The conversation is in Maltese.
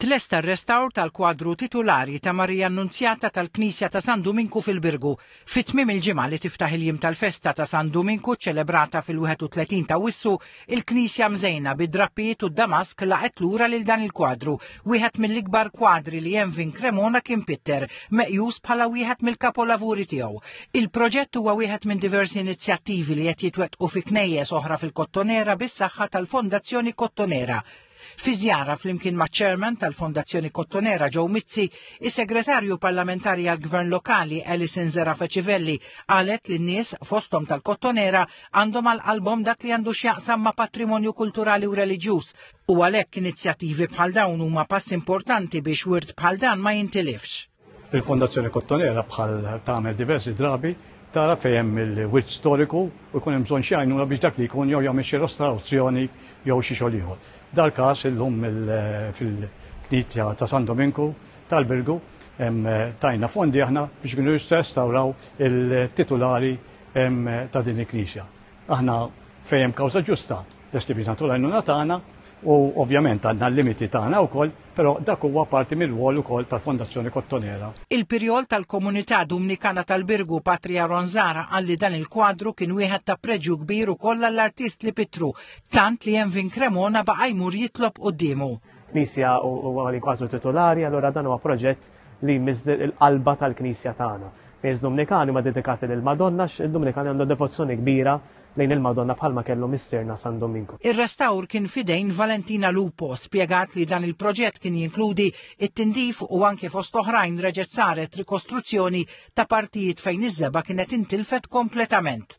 Tlesta r-restawr tal-kwadru titolari ta' Marija Annunzjata tal-Knisja ta' San Dominku fil-Birgu. Fit-tmiem il-ġimgħa li tiftaħ il-jiem tal-festa ta' San Dominku ċelebrata fil-31 ta' Wissu, il-Knisja mżejna bid-drappijiet u d-damask laqet lura lil dan il-kwadru. Wieħed mill-ikbar kwadri li hemm f'Cremona kien Pitter, meqjus bħala wieħed mill-kapolavuri tiegħu. Il-proġett huwa wieħed minn diversi inizjattivi li qed jitwettqu fi knejjes oħra fil-Kottonera bis-saħħa tal-Fondazzjoni Kottonera. Fi żjara flimkien maċ-Chairman tal-Fondazzjoni Kottonera Joe Mizzi, is-Segretarju Parlamentari għall-Gvern Lokali Alison Zerafacivelli qalet li n-nies fosthom tal-Kottonera għandhom għall-qalbhom dak li għandu x'jaqsam ma' patrimonju kulturali u reliġjuż u għalhekk inizjattivi bħal dawn huma pass importanti biex wirt bħal dan ma jintilifx. Il-Fondazzjoni Kottonera bħal tagħmel diversi drabi tara fejn il-wirt storiku u jkun hemm bżonn xi għajnuna biex dak li jkun jew jagħmel xi restrawzjoni jew xi xogħol ieħor. Dal-każ illum fil-Knisja ta' San Dominku tal-Birgu tajna fondi aħna biex kienu jistawraw il-titolari ta' din il-Knisja. Aħna fejn kawża ġusta lesti biex nagħtu l-għajnuna tagħna u ovvjament għandna l-limiti tagħna wkoll, però dak huwa parti mill-rwol ukoll tal-Fondazzjoni Kottonera. Il-Pirjol tal-Komunità Dominikana tal-Birgu Patria Ronzara għalli dan il-kwadru kien wieħed ta' preġju kbir ukoll għall-artist li Pittru, tant li hemm f'Cremona baqa' jmur jitlob qudiemu. Knisja u għali kwadru titolari, allura dan huwa proġett li jmiżżel il-qalba tal-Knisja tagħna. Nies Dominikani ma dedikati lill-Madonna, il-Dominikani għandu devozzjoni kbira lejn il-Madonna bħalma kellu missierna San Dominku. Ir-restawr kien fidejn Valentina Lupo, spjegat li dan il-proġett kien jinkludi it-tindif u anke fost oħrajn reġezzaret rikostruzzjoni ta' partijiet fejn iż-żeba kienet intilfet kompletament.